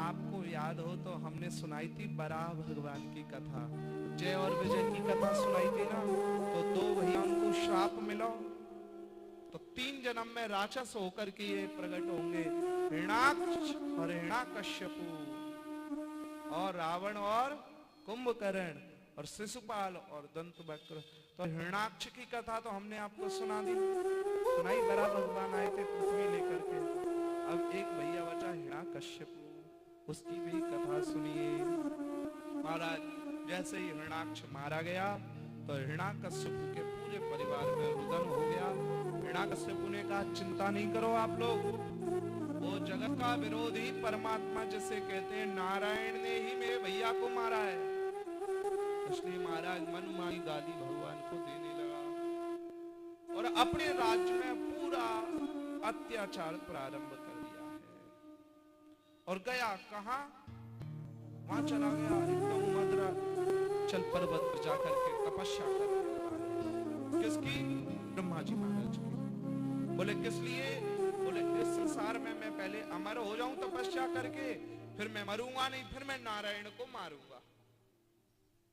आपको याद हो तो हमने सुनाई थी बराह भगवान की कथा, जय और विजय की कथा सुनाई थी ना। तो दो भैया उनको श्राप मिला, तो 3 जन्म में राक्षस होकर के ये प्रकट होंगे, हिरण्याक्ष और हिरण्याकश्यपु और रावण और कुंभकर्ण और शिशुपाल और दंतवक्र। तो हिरण्याक्ष की कथा तो हमने आपको सुना दी, सुनाई, बड़ा भगवान आए थे पृथ्वी लेकर के। अब एक भैया बचा हिरण्याकश्यपु, उसकी भी कथा सुनिए। महाराज जैसे ही हिरण्याक्ष मारा गया तो हिरण्याकश्यपु के पूरे परिवार में रुदन हो गया। हिरण्याकश्यपु ने कहा चिंता नहीं करो आप लोग, वो जगत का विरोधी परमात्मा जिसे कहते हैं नारायण ने ही मेरे भैया को मारा है। इसलिए महाराज मनमानी गाली भगवान को देने लगा और अपने राज्य में पूरा अत्याचार प्रारंभ कर दिया है। और गया कहां? वहां चला गया एकदम मद्राचल पर्वत पर जाकर के तपस्या करने लगा। किसकी? ब्रह्मा जी महाराज की। बोले किस लिए? बोले इस संसार में मैं पहले अमर हो जाऊं तपस्या करके, फिर मैं मरूंगा नहीं, फिर मैं नारायण को मारूंगा।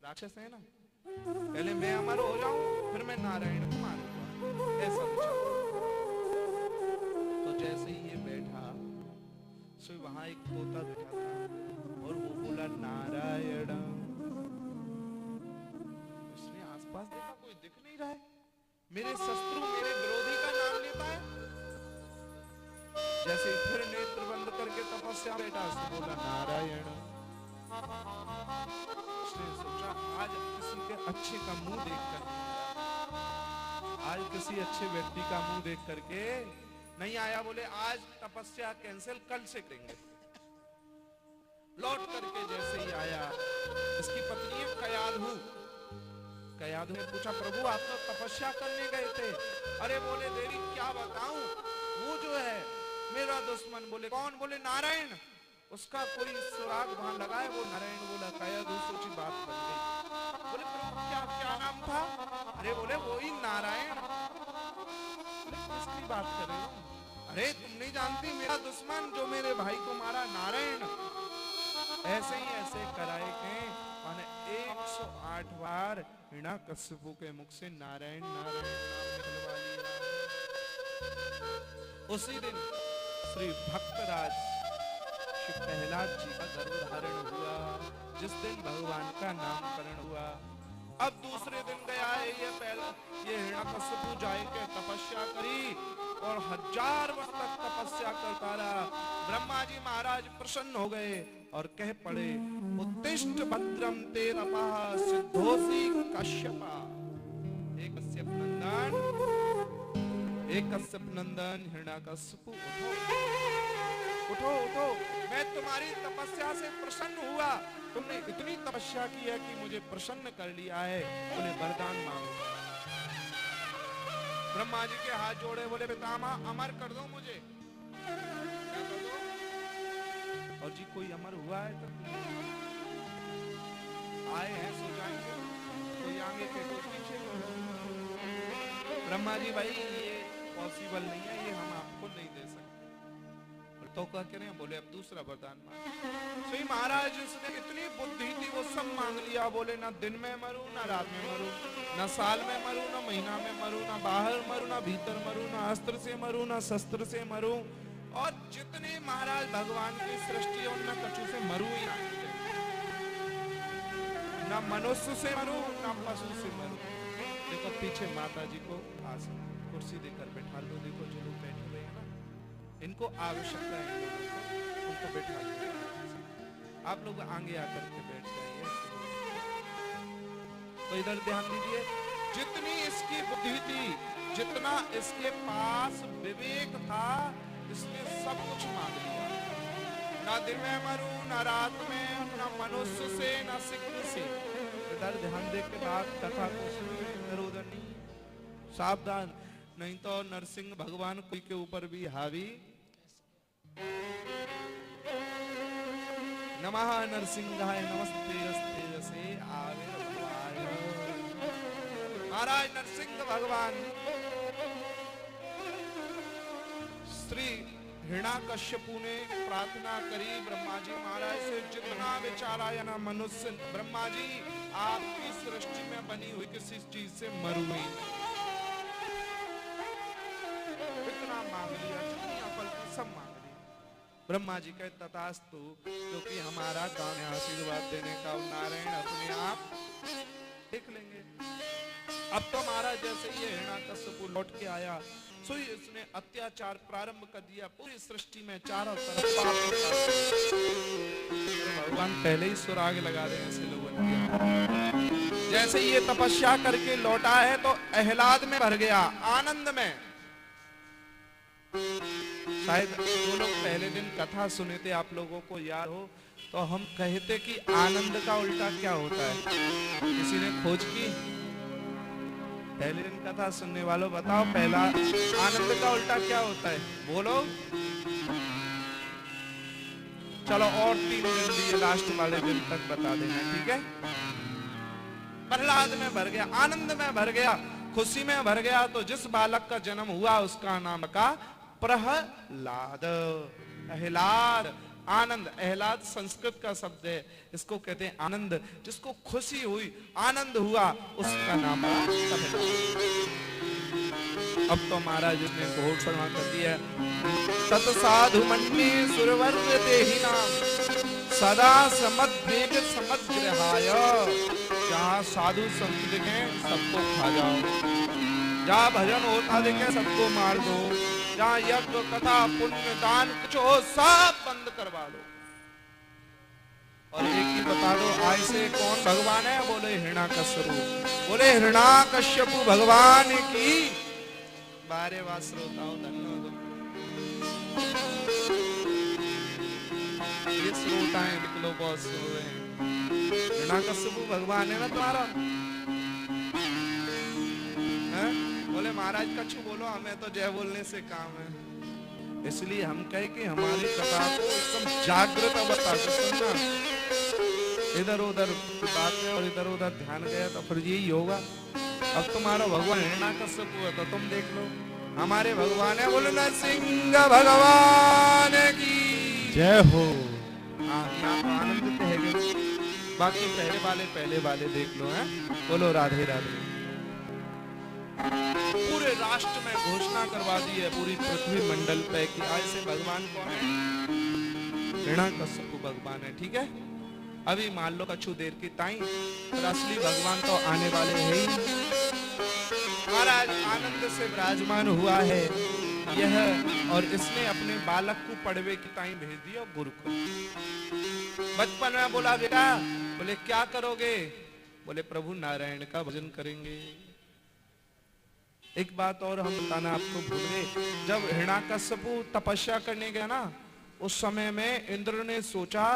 राक्षस है ना, पहले मैं अमर हो जाऊं फिर मैं नारायण को मारूंगा, ऐसा विचार। तो जैसे ही ये बैठा, सो वहां एक तोता बैठा था और वो बोला नारायण। उसने आसपास देखा, कोई दिख नहीं रहा है, मेरे शत्रु मेरे विरोधी का नाम लेता है। जैसे ही फिर नेत्र बंद करके तपस्या बैठा, उसने बोला नारायण। उसने सोचा आज किसी के अच्छे का मुंह देखकर, आज किसी अच्छे व्यक्ति का मुंह देख करके नहीं आया। बोले आज तपस्या कैंसिल, कल से करेंगे। लौट करके जैसे ही आया, इसकी पत्नी है कयाधु। कयाधु ने पूछा प्रभु आप तो तपस्या करने गए थे। अरे बोले देवी क्या बताऊं, वो जो है मेरा दुश्मन। बोले कौन? बोले नारायण, उसका कोई सुराग वहां लगा है, वो नारायण। बोला कयाधु सोची बात बन गई। बोले प्रभु क्या क्या नाम था? अरे बोले वो ही नारायण। बोले किसकी बात कर रहे हो? अरे तुम नहीं जानती, मेरा दुश्मन जो मेरे भाई को मारा नारायण। ऐसे ही ऐसे कराए के माने 108 बार हिरण्याकश्यपु के मुख से नारायण नारायण नाम निकलवा लिया। उसी दिन श्री भक्तराज श्री प्रहलाद जी का गर्भधारण हुआ, जिस दिन भगवान का नामकरण हुआ। अब दूसरे दिन गया है ये हिरण्याकश्यपु जाए के तपस्या करी और 1000 वर्ष तक तपस्या करता रहा। ब्रह्मा जी महाराज प्रसन्न हो गए और कह पड़े उत्तिष्ठ भद्रम ते तपः सिद्धोसी कश्यपा। एक कश्यप नंदन हिरण्याकश्यपु उठो उठो, मैं तुम्हारी तपस्या से प्रसन्न हुआ। तुमने इतनी तपस्या की है कि मुझे प्रसन्न कर लिया है, उन्हें वरदान मांगो। ब्रह्मा जी के हाथ जोड़े, बोले पितामह अमर कर दो मुझे। क्या कर दो? और जी कोई अमर हुआ है तो आए हैं सो जाएंगे, कोई आगे के कोई पीछे। ब्रह्मा जी भाई ये पॉसिबल नहीं है, ये हम आपको नहीं दे सकते। तो क्या कह रहे हैं? बोले अब दूसरा वरदान मांग। सही महाराज उसने इतनी बुद्धि थी, वो सब मांग लिया। बोले ना दिन में मरूं, ना रात में मरूं, ना साल में मरूं, ना महीना में मरूं, ना बाहर मरूं, ना भीतर मरूं, ना अस्त्र से मरूं, ना शस्त्र से मरूं, और जितने महाराज भगवान की सृष्टि और न कछु से मरूं ही ना, ना मनुष्य से मरूं, ना पशु से मरूं। देखो पीछे माता जी को आसन कुर्सी देकर बैठा लो। देखो जो लोग बैठे हुए हैं ना, इनको आवश्यकता है, उनको बैठा लो। आप लोग आगे आकर के बैठ जाइए। तो इधर ध्यान दीजिए, जितनी इसकी बुद्धि थी, जितना इसके पास विवेक था, इसने सब कुछ मांग लिया। ना दिन में मरूं, ना रात में, ना मनुष्य से, ना सिक्ख से। इधर ध्यान दे के बात कथा को सुनिए, इधर उधर नहीं, सावधान, नहीं तो नरसिंह भगवान कोई के ऊपर भी हावी। नमः नरसिंहाय नमस्ते रस्ते से आविर्भवाय। महाराज नरसिंह भगवान श्री हिरण्याकश्यपु ने प्रार्थना करी ब्रह्मा जी महाराज से, जितना बेचारा या ना मनुष्य, ब्रह्मा जी आपकी सृष्टि में बनी हुई किसी चीज से मरू ही नहीं। इतना मांग लिया, जितनी अकल थी सब मांग ली। ब्रह्मा जी कहे तथास्तु, क्योंकि हमारा काम है आशीर्वाद देने का, नारायण अपने आप देख लेंगे। अब तो महाराज जैसे ये हिरण्याकश्यपु लौट के आया, सो इसने अत्याचार प्रारंभ कर दिया पूरी सृष्टि में, चारों तरफ पाप। भगवान पहले ही सुराग लगा रहे हैं ऐसे लोगों ने। जैसे ये तपस्या करके लौटा है तो अहलाद में भर गया, आनंद में। शायद वो लोग पहले दिन कथा सुने थे, आप लोगों को याद हो, तो हम कहते कि आनंद का उल्टा क्या होता है, किसी ने खोज की? पहले दिन कथा सुनने वालों बताओ, पहला आनंद का उल्टा क्या होता है, बोलो। चलो और 3 दिन लिए, लास्ट वाले दिन तक बता देना, ठीक है। प्रहलाद में भर गया, आनंद में भर गया, खुशी में भर गया। तो जिस बालक का जन्म हुआ उसका नाम का प्रहलाद, अहलाद, आनंद। अहलाद संस्कृत का शब्द है, इसको कहते हैं आनंद। जिसको खुशी हुई, आनंद हुआ, उसका नाम प्रहलाद। अब तो महाराज ने घोषणा कर दिया, तत्साधु मन्ये सुरवर्ग देहिनाम सदा समद्वेग समग्रहाय। जहाँ साधु संत दिखे सबको खा जाओ, जहाँ भजन होता दिखे सबको मार दो, जहाँ यज्ञ कथा पुण्य दान कुछ हो सब बंद करवा लो। और एक ही बता दो, आज से कौन भगवान है? बोले हिरण्याकश्यपु। बोले हिरण्याकश्यपु भगवान की। बारे बात श्रोताओ धन्यवाद। ये श्रोताएं निकलो, बहुत सो रहे हैं। हिरण्याकश्यपु भगवान है ना तुम्हारा? बोले महाराज कछु बोलो, हमें तो जय बोलने से काम है। इसलिए हम कहे कि हमारी कथा को एकदम जागृत अवस्था से सुनना। इधर उधर बात में और इधर उधर ध्यान गया तो फिर यही होगा। अब तुम्हारा भगवान हिरण्याकश्यपु है तो तुम देख लो, हमारे भगवान है। बोलो नरसिंह भगवान की जय हो। हाँ, यहाँ तो आनंदित है। बाकी पहले वाले देख लो हैं। बोलो राधे राधे। पूरे राष्ट्र में घोषणा करवा दी है, पूरी पृथ्वी मंडल पे, कि आज से भगवान कौन है? हिरण्याकश्यपु भगवान है, ठीक है। अभी मान लो कछु देर की ताई, पर असली भगवान तो आने वाले हैं ही। महाराज आनंद से विराजमान हुआ है यह, और इसने अपने बालक को पड़वे की ताई भेज दिया गुरुकुल। बचपन में बोला बेटा, बोले क्या करोगे? बोले प्रभु नारायण का भजन करेंगे। एक बात और हम बताना आपको भूल गए, जब हिरण्याकश्यपु तपस्या करने गया ना, उस समय में इंद्र ने सोचा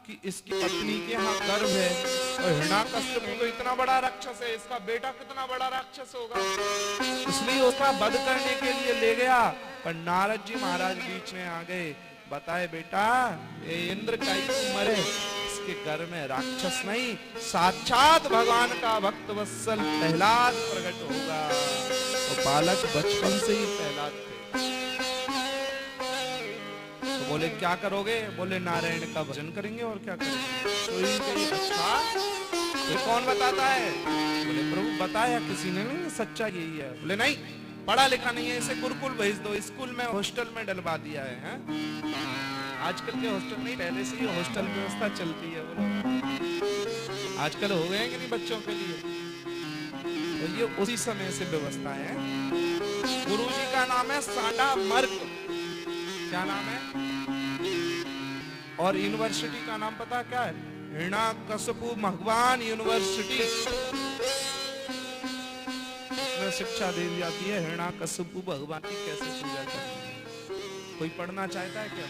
कि इसकी पत्नी के यहाँ गर्भ है, और हिरण्याकश्यपु तो इतना बड़ा राक्षस है, इसका बेटा कितना बड़ा राक्षस होगा, इसलिए उसका वध करने के लिए ले गया। पर नारद जी महाराज बीच में आ गए, बताए बेटा ये इंद्र का ही उम्र है, इसके घर में राक्षस नहीं साक्षात भगवान का भक्त वत्सल प्रहलाद प्रकट होगा। तो बालक बचपन से ही प्रहलाद थे। तो बोले क्या करोगे? बोले नारायण का भजन करेंगे और क्या करेंगे। तो अच्छा ये कौन बताता है? बोले प्रभु बताया किसी ने नहीं, सच्चा यही है। बोले नहीं, पढ़ा लिखा नहीं है, इसे गुरुकुल भेज दो, स्कूल में हॉस्टल में डलवा दिया है। आजकल के हॉस्टल नहीं, पहले से ही हॉस्टल व्यवस्था चलती है। बोलो आजकल हो गए हैं कि नहीं बच्चों के लिए? तो ये उसी समय से व्यवस्था है। गुरुजी का नाम है साडा मर्क। क्या नाम है? और यूनिवर्सिटी का नाम पता क्या है? हिरण्याकश्यपु भगवान यूनिवर्सिटी। इसमें शिक्षा दी जाती है हिरण्याकश्यपु भगवान की कैसे पूजा करनी है। कोई पढ़ना चाहता है क्या?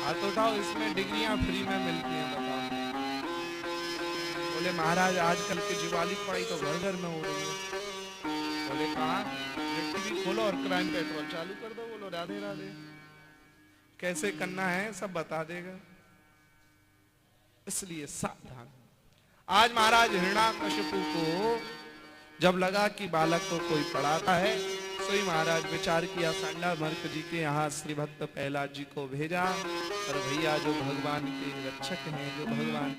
हाथ उठाओ, इसमें डिग्रियां फ्री में मिलती हैं, बताओ। बोले महाराज आजकल की दिवाली पढ़ाई तो घर घर में हो रही है। बोले कहाँ? टीवी खोलो और क्राइम पेट्रोल चालू कर दो। बोलो राधे राधे। कैसे करना है सब बता देगा, इसलिए सावधान। आज महाराज हिरण्याकश्यपु को जब लगा कि बालक को कोई पढ़ाता है, सोई महाराज विचार किया, सांडा मर्क जी के यहाँ श्री भक्त प्रहलाद जी को भेजा। और भैया जो भगवान के रक्षक हैं, जो भगवान